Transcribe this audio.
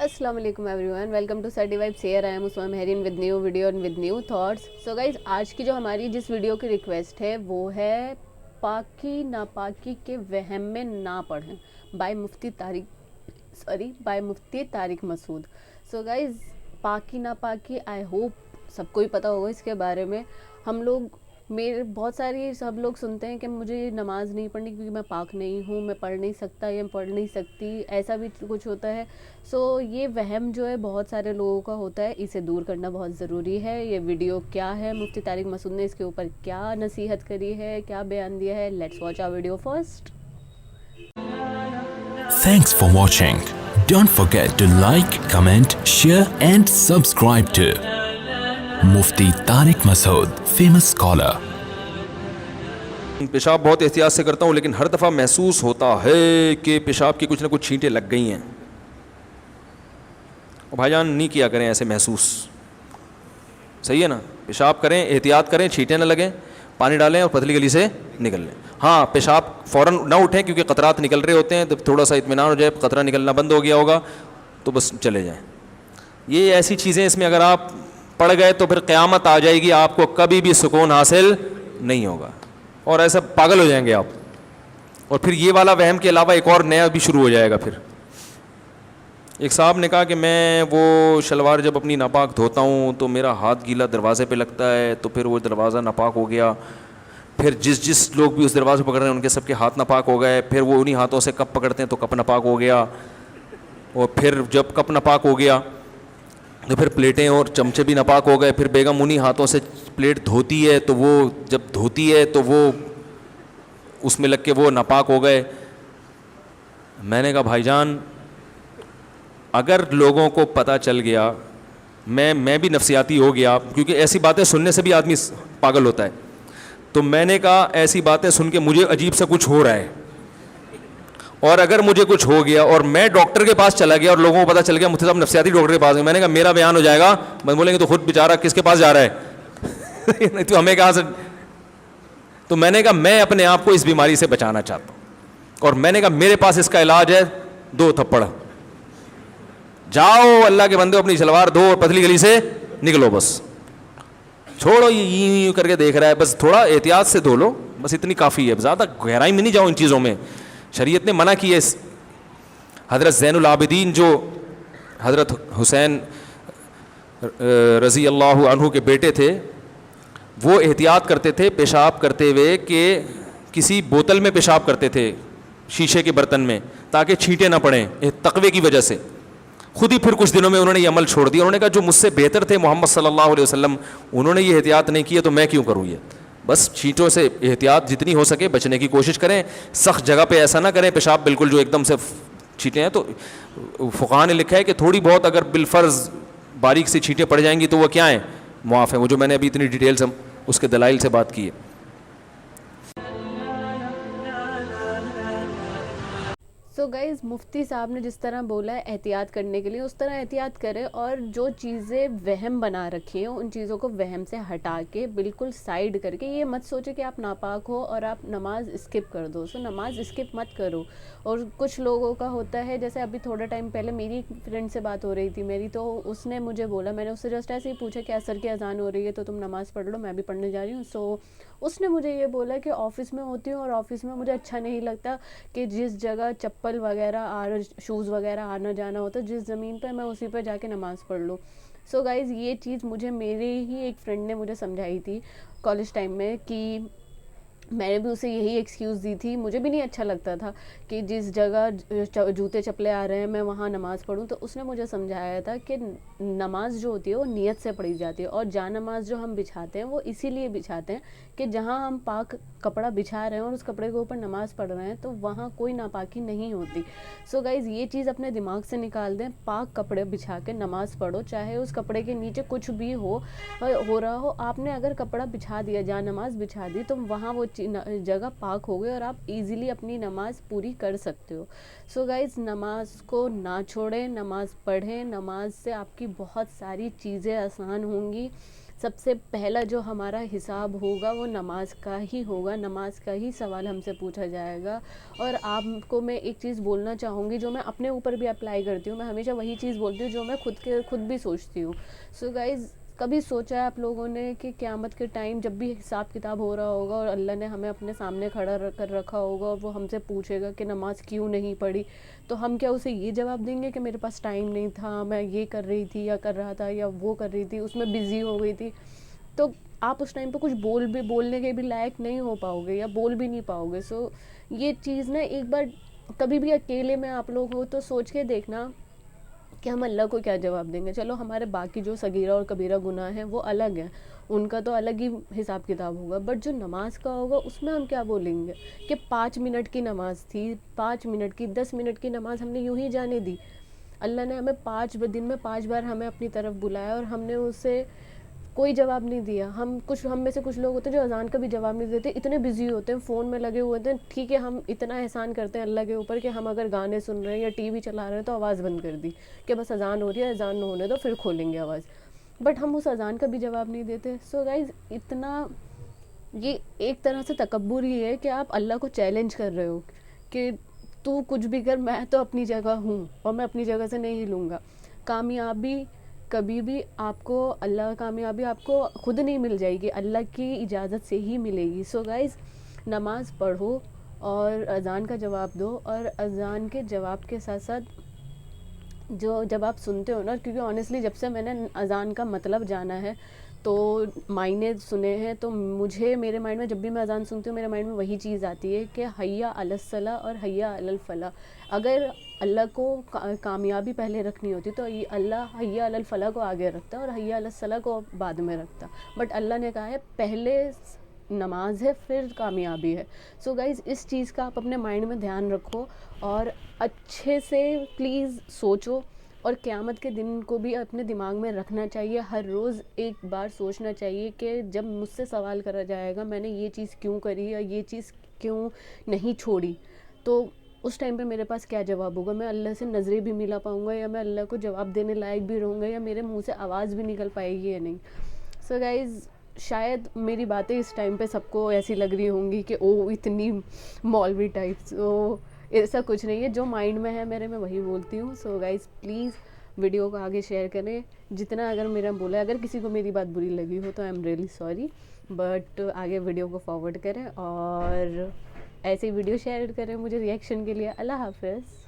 अस्सलाम वालेकुम everyone, welcome to Sarti Vibes. Here I am Usma Mehreen with new video and with new thoughts. So guys, आज की जो हमारी जिस वीडियो की रिक्वेस्ट है वो है पाकी नापाकी के वहम में ना पढ़ें, बाय मुफ्ती तारिक मसूद। सो गाइज, पाकी नापाकी आई होप सबको ही पता होगा इसके बारे में। हम लोग सब लोग सुनते हैं कि मुझे नमाज़ नहीं पढ़नी क्योंकि मैं पाक नहीं हूँ, मैं पढ़ नहीं सकता या पढ़ नहीं सकती, ऐसा भी कुछ होता है। सो ये वहम जो है बहुत सारे लोगों का होता है, इसे दूर करना बहुत ज़रूरी है। ये वीडियो क्या है, मुफ्ती तारिक मसूद ने इसके ऊपर क्या नसीहत करी है, क्या बयान दिया है, let's watch our video first. Thanks for watching. Don't forget to like, comment, share and subscribe to Mufti Tariq Masood, famous scholar. पेशाब बहुत एहतियात से करता हूँ, लेकिन हर दफ़ा महसूस होता है कि पेशाब की कुछ ना कुछ छींटें लग गई हैं। और भाईजान नहीं किया करें ऐसे महसूस, सही है ना। पेशाब करें, एहतियात करें, छींटें ना लगें, पानी डालें और पतली गली से निकल लें। हाँ, पेशाब फ़ौरन ना उठें क्योंकि क़तरात निकल रहे होते हैं, तो थोड़ा सा इत्मीनान हो जाए, क़तरा निकलना बंद हो गया होगा तो बस चले जाएं। ये ऐसी चीज़ें, इसमें अगर आप पड़ गए तो फिर क़यामत आ जाएगी, आपको कभी भी सुकून हासिल नहीं होगा और ऐसा पागल हो जाएंगे आप। और फिर ये वाला वहम के अलावा एक और नया भी शुरू हो जाएगा। फिर एक साहब ने कहा कि मैं वो शलवार जब अपनी नापाक धोता हूँ तो मेरा हाथ गीला दरवाज़े पे लगता है, तो फिर वो दरवाज़ा नापाक हो गया। फिर जिस लोग भी उस दरवाज़े पकड़ रहे हैं उनके सबके हाथ नापाक हो गए। फिर वो उन्हीं हाथों से कप पकड़ते हैं तो कप नापाक हो गया। और फिर जब कप नापाक हो गया तो फिर प्लेटें और चमचे भी नापाक हो गए। फिर बेगम उन्हीं हाथों से प्लेट धोती है तो वो जब धोती है तो वो उसमें लग के वो नापाक हो गए। मैंने कहा भाईजान, अगर लोगों को पता चल गया, मैं भी नफसियाती हो गया क्योंकि ऐसी बातें सुनने से भी आदमी पागल होता है। तो मैंने कहा ऐसी बातें सुन के मुझे अजीब सा कुछ हो रहा है, और अगर मुझे कुछ हो गया और मैं डॉक्टर के पास चला गया और लोगों को पता चल गया मुफ्ती साहब नफसियाती डॉक्टर के पास गए, मैंने कहा मेरा बयान हो जाएगा। मैं बोलेंगे तो खुद बेचारा किसके पास जा रहा है नहीं तो हमें कहाँ से। तो मैंने कहा मैं अपने आप को इस बीमारी से बचाना चाहता हूँ और मैंने कहा मेरे पास इसका इलाज है, 2 थप्पड़। जाओ अल्लाह के बंदे, अपनी सलवार धो और पतली गली से निकलो, बस छोड़ो ये करके देख रहा है, बस थोड़ा एहतियात से धो लो, बस इतनी काफ़ी है। ज़्यादा गहराई में नहीं जाओ इन चीज़ों में, शरीयत ने मना की है। हज़रत ज़ैनुल आबिदीन जो हज़रत हुसैन रज़ी अल्लाह अन्हु के बेटे थे, वो एहतियात करते थे पेशाब करते हुए कि किसी बोतल में पेशाब करते थे, शीशे के बर्तन में, ताकि छींटे ना पड़ें तकवे की वजह से। खुद ही फिर कुछ दिनों में उन्होंने ये अमल छोड़ दिया। उन्होंने कहा जो मुझसे बेहतर थे मोहम्मद सल्लल्लाहु अलैहि वसल्लम, उन्होंने ये एहतियात नहीं किया तो मैं क्यों करूँ ये। बस छींटों से एहतियात जितनी हो सके बचने की कोशिश करें। सख्त जगह पे ऐसा ना करें पेशाब बिल्कुल जो एकदम से छींटें हैं। तो फ़ुक़हा ने लिखा है कि थोड़ी बहुत अगर बिलफ़र्ज़ बारीक से छींटें पड़ जाएंगी तो वो क्या हैं, मुआफ़ है। वो जो मैंने अभी इतनी डिटेल से उसके दलाइल से बात की है। सो गाइज़, मुफ्ती साहब ने जिस तरह बोला है एहतियात करने के लिए, उस तरह एहतियात करें और जो चीज़ें वहम बना रखी हैं उन चीज़ों को वहम से हटा के बिल्कुल साइड करके, ये मत सोचे कि आप नापाक हो और आप नमाज स्किप कर दो। सो नमाज स्किप मत करो। और कुछ लोगों का होता है, जैसे अभी थोड़ा टाइम पहले मेरी एक फ्रेंड से बात हो रही थी मेरी, तो उसने मुझे बोला, मैंने उससे जस्ट ऐसे ही पूछा कि असर की अजान हो रही है तो तुम नमाज़ पढ़ लो, मैं भी पढ़ने जा रही हूँ। सो उसने मुझे ये बोला कि ऑफ़िस में होती हूँ और ऑफ़िस में मुझे अच्छा नहीं लगता कि जिस जगह चप्पल वगैरह शूज़ वगैरह आना जाना होता है, जिस ज़मीन पर, मैं उसी पर जाके नमाज़ पढ़ लूँ। सो गाइज़, ये चीज़ मुझे मेरे ही एक फ्रेंड ने मुझे समझाई थी कॉलेज टाइम में, कि मैंने भी उसे यही एक्सक्यूज़ दी थी। मुझे भी नहीं अच्छा लगता था कि जिस जगह जूते चप्पलें आ रहे हैं मैं वहाँ नमाज़ पढ़ूँ। तो उसने मुझे समझाया था कि नमाज जो होती है वो नियत से पढ़ी जाती है, और जा नमाज जो हम बिछाते हैं वो इसीलिए बिछाते हैं कि जहाँ हम पाक कपड़ा बिछा रहे हैं और उस कपड़े के ऊपर नमाज़ पढ़ रहे हैं तो वहाँ कोई नापाकी नहीं होती। सो गाइज़, ये चीज़ अपने दिमाग से निकाल दें। पाक कपड़े बिछा के नमाज़ पढ़ो, चाहे उस कपड़े के नीचे कुछ भी हो रहा हो। आपने अगर कपड़ा बिछा दिया, जा नमाज बिछा दी, तो वहाँ वो جگہ پاک ہو گئی اور آپ ایزیلی اپنی نماز پوری کر سکتے ہو. سو گائز نماز کو نہ چھوڑیں, نماز پڑھیں, نماز سے آپ کی بہت ساری چیزیں آسان ہوں گی. سب سے پہلا جو ہمارا حساب ہوگا وہ نماز کا ہی ہوگا, نماز کا ہی سوال ہم سے پوچھا جائے گا. اور آپ کو میں ایک چیز بولنا چاہوں گی جو میں اپنے اوپر بھی اپلائی کرتی ہوں, میں ہمیشہ وہی چیز بولتی ہوں جو میں خود بھی سوچتی ہوں. سو گائز کبھی سوچا ہے آپ لوگوں نے کہ قیامت کے ٹائم جب بھی حساب کتاب ہو رہا ہوگا اور اللہ نے ہمیں اپنے سامنے کھڑا کر رکھا ہوگا اور وہ ہم سے پوچھے گا کہ نماز کیوں نہیں پڑھی, تو ہم کیا اسے یہ جواب دیں گے کہ میرے پاس ٹائم نہیں تھا, میں یہ کر رہی تھی یا کر رہا تھا یا وہ کر رہی تھی, اس میں بزی ہو گئی تھی. تو آپ اس ٹائم پہ کچھ بولنے کے بھی لائق نہیں ہو پاؤ گے یا بول بھی نہیں پاؤ گے. سو یہ چیز نا ایک بار کبھی بھی اکیلے میں آپ لوگ ہو تو سوچ کے دیکھنا کہ ہم اللہ کو کیا جواب دیں گے. چلو ہمارے باقی جو صغیرہ اور کبیرہ گناہ ہیں وہ الگ ہیں, ان کا تو الگ ہی حساب کتاب ہوگا, بٹ جو نماز کا ہوگا اس میں ہم کیا بولیں گے کہ 5 منٹ کی نماز تھی, 5 منٹ کی, 10 منٹ کی نماز ہم نے یوں ہی جانے دی. اللہ نے ہمیں 5 دن میں 5 بار ہمیں اپنی طرف بلایا اور ہم نے اسے کوئی جواب نہیں دیا. ہم میں سے کچھ لوگ ہوتے ہیں جو اذان کا بھی جواب نہیں دیتے, اتنے بزی ہوتے ہیں, فون میں لگے ہوئے ہوتے ہیں. ٹھیک ہے ہم اتنا احسان کرتے ہیں اللہ کے اوپر کہ ہم اگر گانے سن رہے ہیں یا ٹی وی چلا رہے ہیں تو آواز بند کر دی کہ بس اذان ہو رہی ہے, اذان نہ ہونے دو پھر کھولیں گے آواز, بٹ ہم اس اذان کا بھی جواب نہیں دیتے. سو گائز اتنا یہ ایک طرح سے تکبر ہی ہے کہ آپ اللہ کو چیلنج کر رہے ہو کہ تو کچھ بھی کر, میں تو اپنی جگہ ہوں اور میں اپنی جگہ سے نہیں ہلوں گا. کامیابی کبھی بھی آپ کو کامیابی آپ کو خود نہیں مل جائے گی, اللہ کی اجازت سے ہی ملے گی. سو گائز نماز پڑھو اور اذان کا جواب دو, اور اذان کے جواب کے ساتھ ساتھ جب آپ سنتے ہو نا, کیونکہ آنیسٹلی جب سے میں نے اذان کا مطلب جانا ہے تو معنی سنے ہیں, تو میرے مائنڈ میں جب بھی میں اذان سنتی ہوں میرے مائنڈ میں وہی چیز آتی ہے کہ حی علی الصلاح اور حی علی الفلاح. اگر اللہ کو کامیابی پہلے رکھنی ہوتی تو اللہ حی علی الفلاح کو آگے رکھتا اور حی علی الصلاح کو بعد میں رکھتا, بٹ اللہ نے کہا ہے پہلے نماز ہے پھر کامیابی ہے. سو گائز اس چیز کا آپ اپنے مائنڈ میں دھیان رکھو اور اچھے سے پلیز سوچو, اور قیامت کے دن کو بھی اپنے دماغ میں رکھنا چاہیے. ہر روز ایک بار سوچنا چاہیے کہ جب مجھ سے سوال کرا جائے گا میں نے یہ چیز کیوں کری یا یہ چیز کیوں نہیں چھوڑی, تو اس ٹائم پہ میرے پاس کیا جواب ہوگا. میں اللہ سے نظریں بھی ملا پاؤں گا یا میں اللہ کو جواب دینے لائق بھی رہوں گا یا میرے منہ سے آواز بھی نکل پائے گی یا نہیں. سو گائز شاید میری باتیں اس ٹائم پہ سب کو ایسی لگ رہی ہوں گی کہ او اتنی مولوی ٹائپس, ایسا کچھ نہیں ہے, جو مائنڈ میں ہے میرے میں وہی بولتی ہوں. سو گائز پلیز ویڈیو کو آگے شیئر کریں جتنا, اگر میرا بولا اگر کسی کو میری بات بری لگی ہو تو I am really sorry, but آگے ویڈیو کو فارورڈ کریں اور ایسے ہی ویڈیو شیئر کریں مجھے ریئیکشن کے لیے. اللہ حافظ.